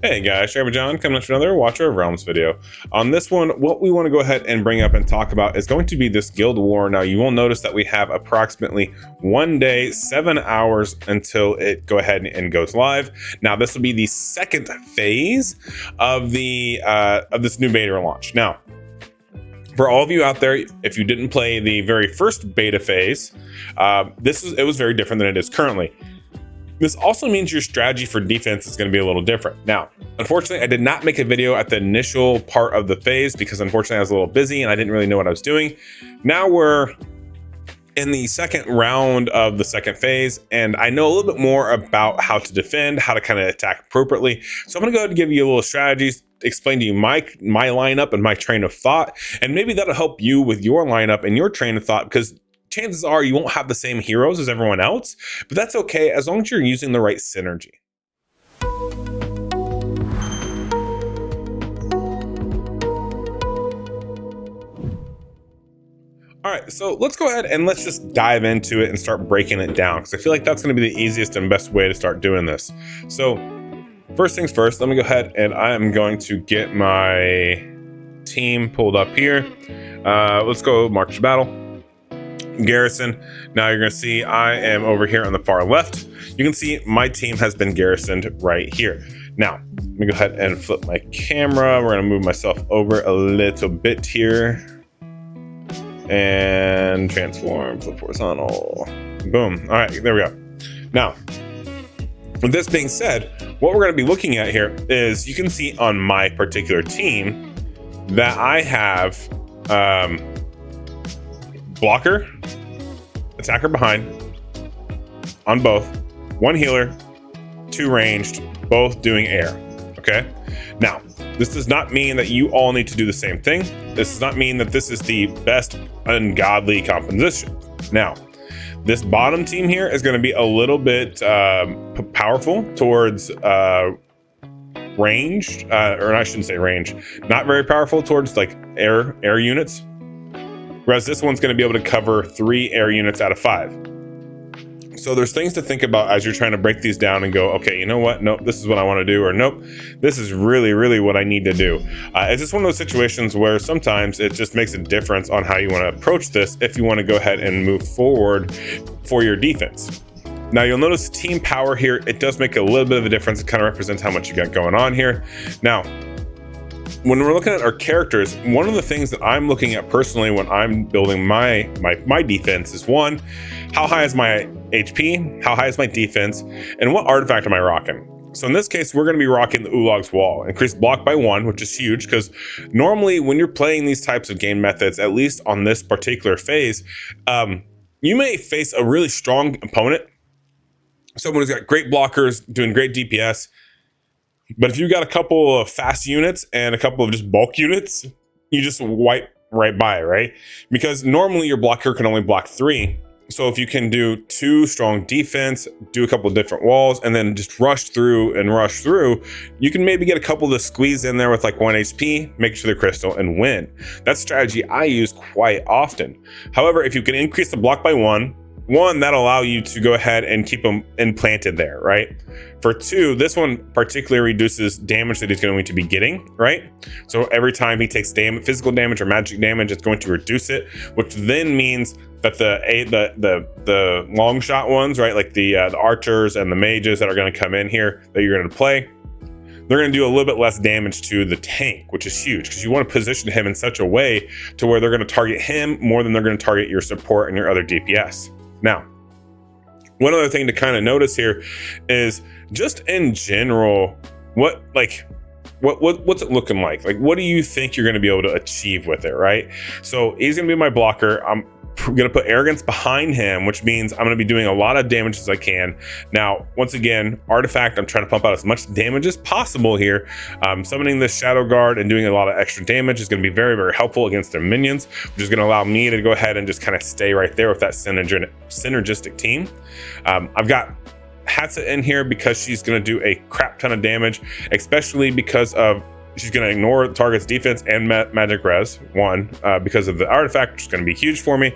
Hey guys, Shabba John coming up with another Watcher of Realms video. On this one, what we want to go ahead and bring up and talk about is going to be this guild war. Now you will notice that we have approximately 1 day, 7 hours until it go ahead and goes live. Now this will be the second phase of this new beta launch. Now, for all of you out there, if you didn't play the very first beta phase, it was very different than it is currently. This also means your strategy for defense is going to be a little different. Now, unfortunately, I did not make a video at the initial part of the phase because unfortunately I was a little busy and I didn't really know what I was doing. Now we're in the second round of the second phase, and I know a little bit more about how to defend, how to kind of attack appropriately. So I'm going to go ahead and give you a little strategies, explain to you my lineup and my train of thought, and maybe that'll help you with your lineup and your train of thought, because chances are you won't have the same heroes as everyone else, but that's okay as long as you're using the right synergy. All right, so let's go ahead and let's just dive into it and start breaking it down, because I feel like that's going to be the easiest and best way to start doing this. So first things first, let me go ahead and I am going to get my team pulled up here. Let's go march to battle. Garrison. Now you're going to see I am over here on the far left. You can see my team has been garrisoned right here. Now, let me go ahead and flip my camera. We're going to move myself over a little bit here. And transform, flip horizontal. Boom. All right, there we go. Now, with this being said, what we're going to be looking at here is you can see on my particular team that I have blocker, attacker behind on both, 1 healer, 2 ranged, both doing air. Okay, now this does not mean that you all need to do the same thing. This does not mean that this is the best ungodly composition. Now, this bottom team here is going to be a little bit powerful towards ranged, or I shouldn't say range, not very powerful towards like air units. Whereas this one's going to be able to cover 3 air units out of 5. So there's things to think about as you're trying to break these down and go, okay, you know what? Nope, this is what I want to do. Or nope, this is really, really what I need to do. It's just one of those situations where sometimes it just makes a difference on how you want to approach this if you want to go ahead and move forward for your defense. Now you'll notice team power here. It does make a little bit of a difference. It kind of represents how much you got going on here. Now, when we're looking at our characters, one of the things that I'm looking at personally when I'm building my defense is, one, how high is my HP, how high is my defense, and what artifact am I rocking? So in this case, we're going to be rocking the Ulog's Wall, increased block by 1, which is huge, because normally when you're playing these types of game methods, at least on this particular phase, you may face a really strong opponent, someone who's got great blockers, doing great DPS. But if you got a couple of fast units and a couple of just bulk units, you just wipe right by, right? Because normally your blocker can only block 3. So if you can do 2 strong defense, do a couple of different walls, and then just rush through, you can maybe get a couple to squeeze in there with like 1 HP, make sure they're crystal, and win. That's a strategy I use quite often. However, if you can increase the block by 1, that'll allow you to go ahead and keep them implanted there, right? For 2, this one particularly reduces damage that he's going to be getting, right? So every time he takes physical damage or magic damage, it's going to reduce it, which then means that the long shot ones, right, like the archers and the mages that are going to come in here that you're going to play, they're going to do a little bit less damage to the tank, which is huge, because you want to position him in such a way to where they're going to target him more than they're going to target your support and your other DPS. Now, one other thing to kind of notice here is just in general, what's it looking like? Like, what do you think you're going to be able to achieve with it, right? So he's going to be my blocker. I'm going to put arrogance behind him, which means I'm going to be doing a lot of damage as I can. Now, once again, artifact, I'm trying to pump out as much damage as possible here. Summoning this shadow guard and doing a lot of extra damage is going to be very, very helpful against their minions, which is going to allow me to go ahead and just kind of stay right there with that synergistic team. I've got Hatsa in here because she's going to do a crap ton of damage, especially because of she's going to ignore the target's defense and magic res, because of the artifact, which is going to be huge for me.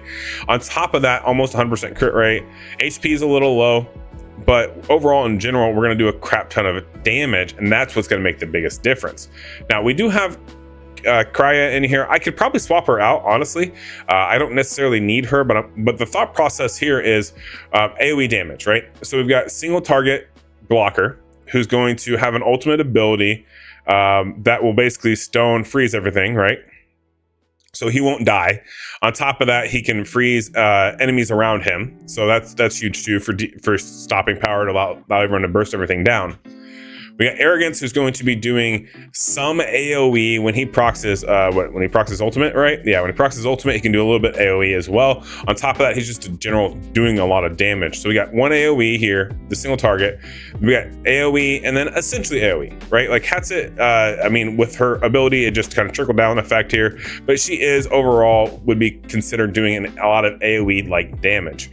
On top of that, almost 100% crit rate. HP is a little low, but overall in general, we're going to do a crap ton of damage, and that's what's going to make the biggest difference. Now we do have Krya in here. I could probably swap her out, honestly. I don't necessarily need her, but the thought process here is AoE damage, right? So we've got single target blocker who's going to have an ultimate ability that will basically stone freeze everything, right? So he won't die. On top of that, he can freeze enemies around him. So that's huge too for stopping power to allow everyone to burst everything down. We got Arrogance, who's going to be doing some AoE when he procs his when he procs his ultimate, right? Yeah, when he procs his ultimate, he can do a little bit AoE as well. On top of that, he's just in general doing a lot of damage. So we got one AoE here, the single target. We got AoE and then essentially AoE, right? Like Hatset, I mean, with her ability, it just kind of trickled down effect here, but she is overall would be considered doing a lot of AoE like damage.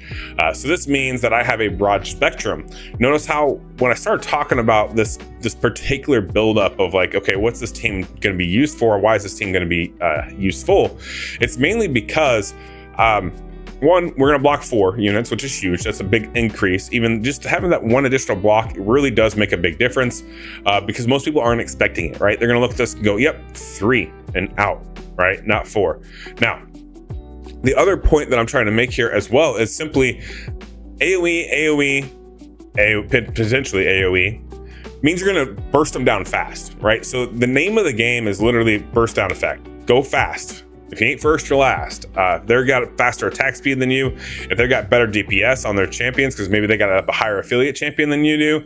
So this means that I have a broad spectrum. Notice how when I started talking about this particular buildup of like, okay, what's this team going to be used for? Why is this team going to be useful? It's mainly because one, we're going to block 4 units, which is huge. That's a big increase. Even just having that one additional block, it really does make a big difference because most people aren't expecting it, right? They're going to look at this and go, yep, 3 and out, right? Not 4. Now, the other point that I'm trying to make here as well is simply AoE, potentially AoE, means you're going to burst them down fast, right? So the name of the game is literally burst down effect. Go fast. If you ain't first, you're last. If they've got faster attack speed than you, if they've got better DPS on their champions, because maybe they got a higher affiliate champion than you do,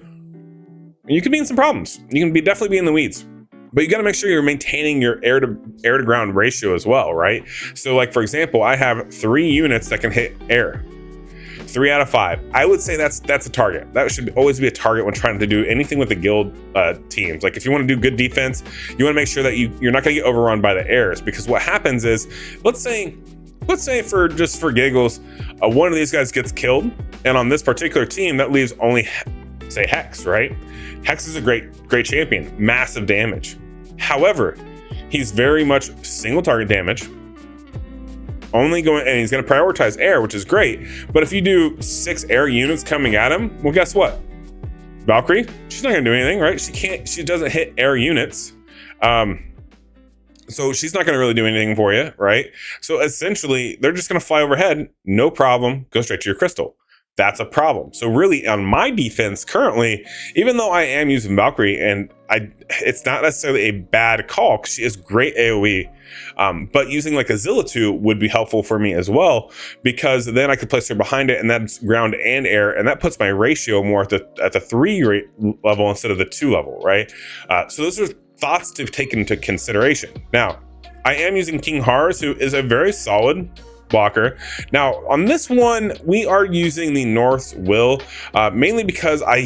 you could be in some problems. You can definitely be in the weeds. But you got to make sure you're maintaining your air to ground ratio as well, right? So like, for example, I have 3 units that can hit air. 3 out of 5. I would say that's a target. That should always be a target when trying to do anything with the guild teams. Like if you want to do good defense, you want to make sure that you're not going to get overrun by the airs, because what happens is, let's say for giggles, one of these guys gets killed, and on this particular team that leaves only say Hex, right? Hex is a great champion, massive damage. However, he's very much single target damage. Only going, and he's going to prioritize air, which is great. But if you do 6 air units coming at him, well, guess what? Valkyrie, she's not going to do anything, right? She doesn't hit air units. So she's not going to really do anything for you, right? So essentially, they're just going to fly overhead, no problem, go straight to your crystal. That's a problem. So really on my defense currently, even though I am using Valkyrie, and it's not necessarily a bad call because she is great AoE, but using like a Zilla2 would be helpful for me as well, because then I could place her behind it, and that's ground and air, and that puts my ratio more at the 3 level instead of the 2 level, right? So those are thoughts to take into consideration. Now, I am using King Horus, who is a very solid blocker. Now on this one, we are using the North's Will, mainly because I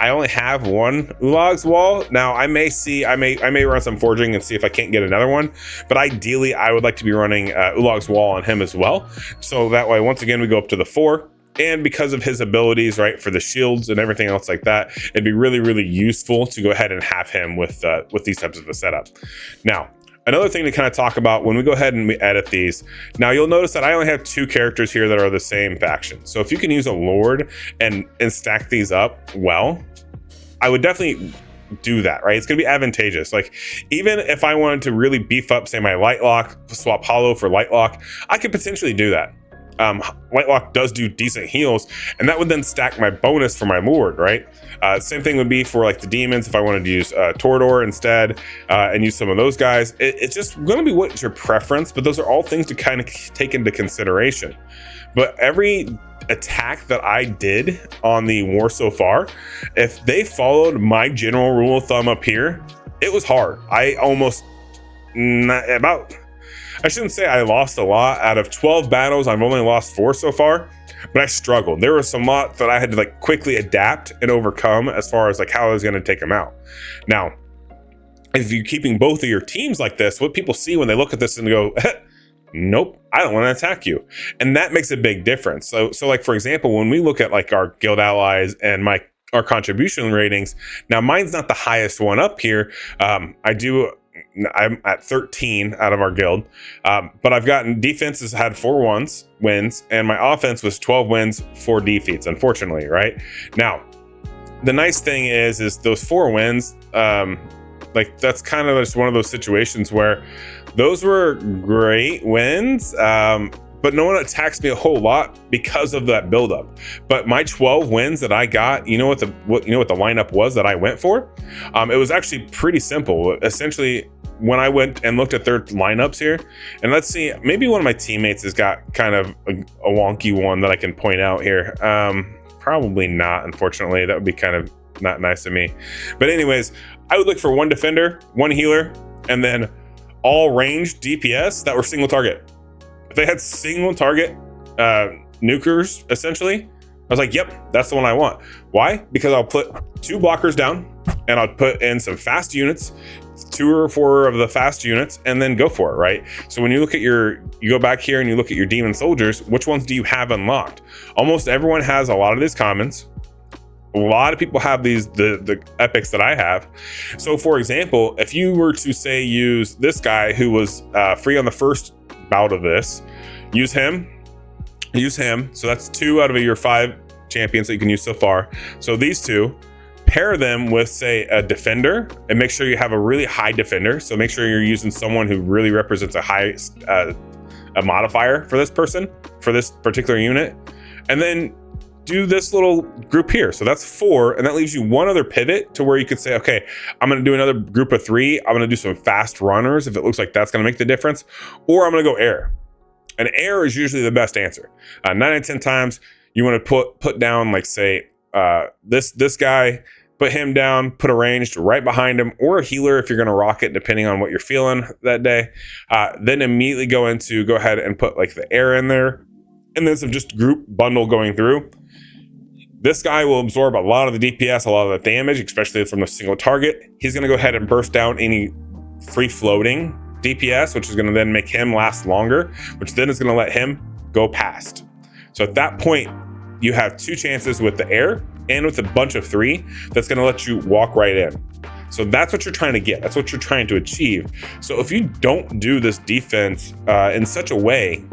only have one Ulag's Wall. Now I may run some forging and see if I can't get another one, but ideally I would like to be running Ulag's Wall on him as well. So that way, once again, we go up to the 4. And because of his abilities, right, for the shields and everything else like that, it'd be really, really useful to go ahead and have him with these types of a setup. Now, another thing to kind of talk about when we go ahead and we edit these, now you'll notice that I only have 2 characters here that are the same faction. So if you can use a Lord and stack these up well, I would definitely do that, right? It's going to be advantageous. Like even if I wanted to really beef up, say, my Lightlock, swap Hollow for Lightlock, I could potentially do that. Lightlock does do decent heals, and that would then stack my bonus for my Lord, right? Same thing would be for like the demons if I wanted to use Torador instead and use some of those guys. It's just going to be what's your preference, but those are all things to kind of take into consideration. But every attack that I did on the war so far, if they followed my general rule of thumb up here, it was hard. I shouldn't say I lost a lot. Out of 12 battles, I've only lost 4 so far, but I struggled. There was some lot that I had to like quickly adapt and overcome as far as like how I was going to take them out. Now, if you're keeping both of your teams like this, what people see when they look at this and go, nope, I don't want to attack you. And that makes a big difference. So like, for example, when we look at like our guild allies and our contribution ratings, now mine's not the highest one up here. I'm at 13 out of our guild, but I've gotten defense has had 4 wins, and my offense was 12 wins, 4 defeats, unfortunately. Right now, the nice thing is those 4 wins, like that's kind of just one of those situations where those were great wins, but no one attacks me a whole lot because of that buildup. But my 12 wins that I got, you know what the lineup was that I went for? It was actually pretty simple. Essentially, when I went and looked at their lineups here, and let's see, maybe one of my teammates has got kind of a wonky one that I can point out here. Probably not, unfortunately. That would be kind of not nice of me. But anyways, I would look for 1 defender, 1 healer, and then all ranged DPS that were single target. If they had single target nukers, essentially, I was like, yep, that's the one I want. Why? Because I'll put 2 blockers down, and I'll put in some fast units, 2 or 4 of the fast units, and then go for it, right? So when you look at you go back here and you look at your demon soldiers, which ones do you have unlocked? Almost everyone has a lot of these commons. A lot of people have the epics that I have. So for example, if you were to say use this guy who was free on the first bout of this, use him. So that's 2 out of your 5 champions that you can use so far. So these 2, pair them with, say, a defender, and make sure you have a really high defender. So make sure you're using someone who really represents a high a modifier for this person, for this particular unit, and then do this little group here. So that's 4, and that leaves you 1 other pivot to where you could say, okay, I'm going to do another group of 3. I'm going to do some fast runners if it looks like that's going to make the difference, or I'm going to go air. And air is usually the best answer. 9 out of 10 times, you want to put down, like, say, this guy, put him down, put a ranged right behind him, or a healer if you're going to rock it, depending on what you're feeling that day. Then immediately go ahead and put like the air in there, and then some just group bundle going through. This guy will absorb a lot of the DPS, a lot of the damage, especially from the single target. He's going to go ahead and burst down any free floating DPS, which is going to then make him last longer, which then is going to let him go past. So at that point, you have 2 chances with the air and with a bunch of 3 that's going to let you walk right in. So that's what you're trying to get. That's what you're trying to achieve. So if you don't do this defense in such a way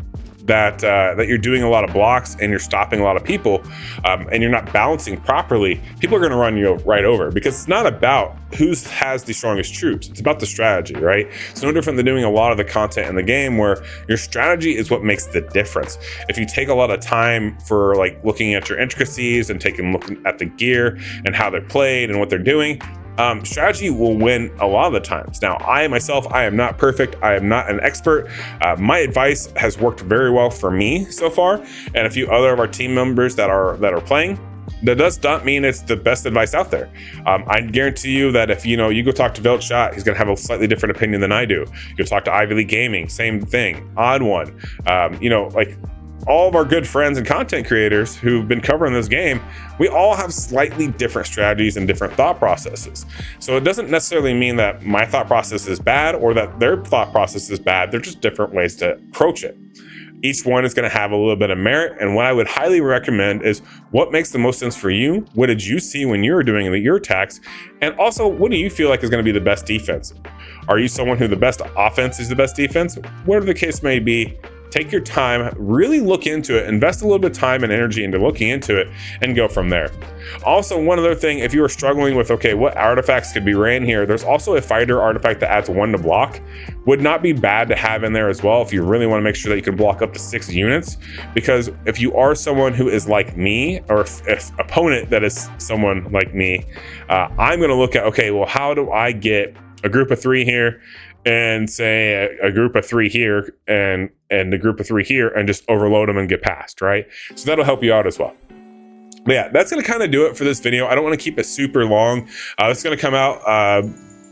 that you're doing a lot of blocks and you're stopping a lot of people, and you're not balancing properly, people are going to run you right over, because it's not about who has the strongest troops. It's about the strategy, right? It's no different than doing a lot of the content in the game where your strategy is what makes the difference. If you take a lot of time for like looking at your intricacies and looking at the gear and how they're played and what they're doing, strategy will win a lot of the times. Now, I am not perfect. I am not an expert. My advice has worked very well for me so far, and a few other of our team members that are playing. That does not mean it's the best advice out there. I guarantee you that if you go talk to Velt Shot, he's going to have a slightly different opinion than I do. You'll talk to Ivy League Gaming, same thing. Odd One, like all of our good friends and content creators who've been covering this game, we all have slightly different strategies and different thought processes. So it doesn't necessarily mean that my thought process is bad or that their thought process is bad. They're just different ways to approach it. Each one is going to have a little bit of merit. And what I would highly recommend is what makes the most sense for you. What did you see when you were doing your attacks? And also, what do you feel like is going to be the best defense? Are you someone who the best offense is the best defense? Whatever the case may be, take your time, really look into it, invest a little bit of time and energy into looking into it, and go from there. Also, one other thing, if you are struggling with, okay, what artifacts could be ran here, there's also a fighter artifact that adds 1 to block. Would not be bad to have in there as well if you really want to make sure that you can block up to 6 units. Because if you are someone who is like me, or if opponent that is someone like me, I'm going to look at, okay, well, how do I get a group of 3 here, and say a group of 3 here and a group of 3 here, and just overload them and get past, right? So that'll help you out as well. But yeah, that's going to kind of do it for this video. I don't want to keep it super long. It's going to come out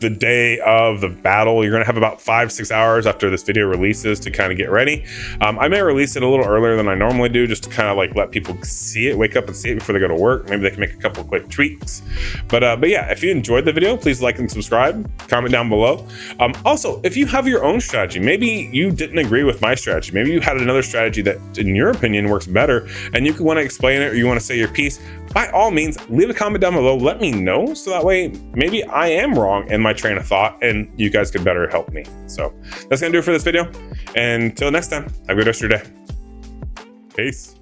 the day of the battle. You're going to have about 5-6 hours after this video releases to kind of get ready. I may release it a little earlier than I normally do, just to kind of like let people see it, wake up and see it before they go to work. Maybe they can make a couple quick tweaks. But yeah, if you enjoyed the video, please like and subscribe, comment down below. Also, if you have your own strategy, maybe you didn't agree with my strategy, maybe you had another strategy that in your opinion works better, and you want to explain it or you want to say your piece, by all means, leave a comment down below. Let me know, so that way maybe I am wrong in my train of thought and you guys could better help me. So that's gonna do it for this video. And until next time, have a good rest of your day. Peace.